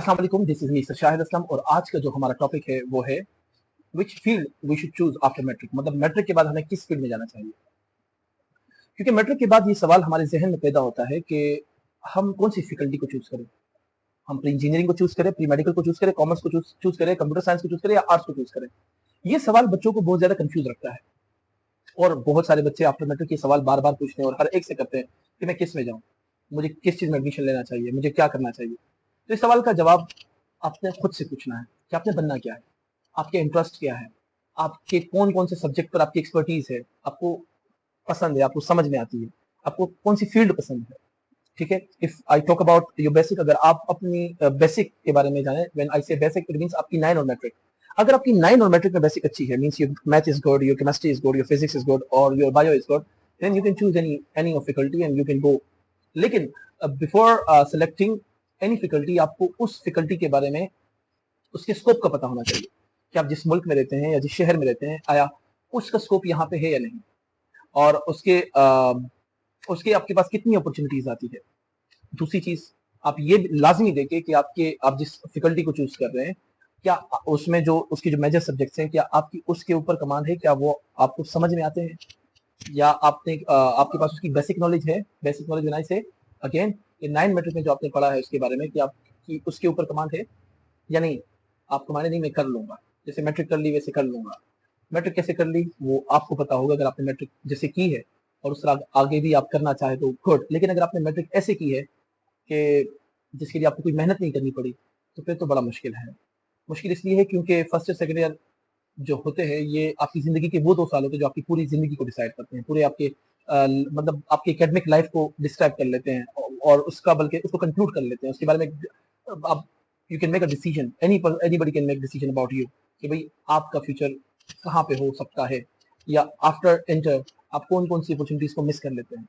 अस्सलाम वालेकुम, this is me sir Shahid Aslam और आज का जो हमारा टॉपिक है वो है which field we should choose after matric. मतलब मैट्रिक के बाद हमें किस फील्ड में जाना चाहिए। क्योंकि मैट्रिक के बाद ये सवाल हमारे जहन में पैदा होता है कि हम कौन सी फैकल्टी को चूज करें। हम प्री इंजीनियरिंग को चूज करें, प्री मेडिकल को चूज करें, कॉमर्स को चूज करें, कंप्यूटर साइंस को चूज करें या आर्ट्स को चूज करें। ये सवाल बच्चों को बहुत ज्यादा कंफ्यूज रखता है और बहुत सारे बच्चे आफ्टर मैट्रिक ये सवाल बार बार पूछते हैं और हर एक से करते हैं कि मैं किस में जाऊँ, मुझे किस चीज में एडमिशन लेना चाहिए, मुझे क्या करना चाहिए। तो इस सवाल का जवाब आपने खुद से पूछना है कि आपने बनना क्या है, आपके इंटरेस्ट क्या है, आपके कौन कौन से सब्जेक्ट पर आपकी एक्सपर्टीज है, आपको पसंद है, आपको समझ में आती है, आपको कौन सी फील्ड पसंद है। ठीक है, if I talk about your basic, अगर आप अपनी बेसिक के बारे में जाने, व्हेन आई से बेसिक इट मींस आपकी 9 और मैट्रिक। अगर आपकी 9 और मैट्रिक में बेसिक अच्छी है, means your math is good, your chemistry is good, your physics is good और your bio is good, then you can choose any of faculty and you can go. लेकिन before selecting any faculty आपको उस faculty के बारे में, उसके scope का पता होना चाहिए कि आप जिस मुल्क में रहते हैं या जिस शहर में रहते हैं, आया उसका स्कोप यहाँ पे है या नहीं, और उसके आपके पास कितनी अपॉर्चुनिटीज आती है। दूसरी चीज, आप ये लाजमी देखें कि आप जिस फैकल्टी को चूज कर रहे हैं, क्या उसमें जो उसकी जो मेजर सब्जेक्ट्स हैं, क्या आपकी उसके ऊपर कमांड है, क्या वो आपको समझ में आते हैं, या आपके पास उसकी बेसिक नॉलेज है। बेसिक नॉलेज बनाई से अगेन, ये 9 मैट्रिक में जो आपने पढ़ा है उसके बारे में कि आपकी उसके ऊपर कमांड है या नहीं। आपको माने नहीं मैं कर लूंगा, जैसे मैट्रिक कर ली वैसे कर लूंगा। मैट्रिक कैसे कर ली वो आपको पता होगा, अगर आपने मैट्रिक जैसे की है और उस तरह आगे भी आप करना चाहे तो गुड। लेकिन अगर आपने मैट्रिक ऐसे की है कि जिसके लिए आपको कोई मेहनत नहीं करनी पड़ी, तो फिर तो बड़ा मुश्किल है। मुश्किल इसलिए है क्योंकि फर्स्ट और सेकंड ईयर जो होते हैं ये आपकी जिंदगी के वो 2 साल होते हैं जो आपकी पूरी जिंदगी को डिसाइड करते हैं, पूरे आपके मतलब आपकी एकेडमिक लाइफ को डिस्क्राइब कर लेते हैं और उसका बल्कि उसको कंक्लूड कर लेते हैं। उसके बारे में आप you can make a decision, anybody can make decision about you कि भाई आपका फ्यूचर कहाँ पे हो सकता है, या आफ्टर एंटर आप कौन कौन सी अपॉर्चुनिटीज को मिस कर लेते हैं।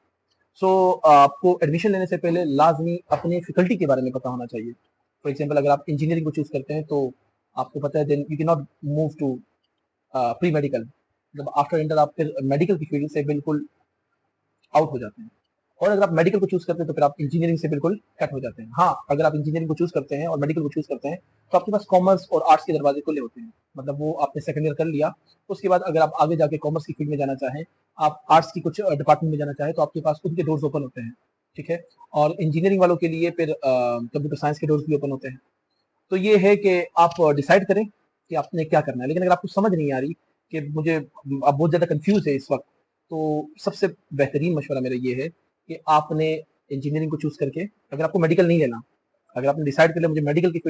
सो आपको एडमिशन लेने से पहले लाजमी अपने फैकल्टी के बारे में पता होना चाहिए। फॉर एग्जाम्पल, अगर आप इंजीनियरिंग को चूज करते हैं तो आपको पता है then you can not move to pre medical. जब आफ्टर इंटर आप फिर मेडिकल की फील्ड से बिल्कुल आउट हो जाते हैं, और अगर आप मेडिकल को चूज करते हैं तो फिर आप इंजीनियरिंग से बिल्कुल कट हो जाते हैं। हाँ, अगर आप इंजीनियरिंग को चूज करते हैं और मेडिकल को चूज करते हैं तो आपके पास कॉमर्स और आर्ट्स के दरवाजे खुले होते हैं। मतलब वो आपने सेकंड ईयर कर लिया, उसके बाद अगर आप आगे जाके कॉमर्स की फील्ड में जाना चाहें, आप आर्ट्स की कुछ डिपार्टमेंट में जाना चाहें, तो आपके पास उनके डोर्स ओपन होते हैं। ठीक है, और इंजीनियरिंग वालों के लिए फिर कंप्यूटर साइंस के डोर्स भी ओपन होते हैं। तो ये है कि आप डिसाइड करें कि आपने क्या करना है। लेकिन अगर आपको समझ नहीं आ रही कि मुझे, आप बहुत ज़्यादा कंफ्यूज है इस वक्त, तो सबसे बेहतरीन मशवरा मेरा ये है कि आपने इंजीनियरिंग को चूज करके, अगर आपको मेडिकल नहीं लेना, अगर आपने डिसाइड कर लिया मुझे मेडिकल की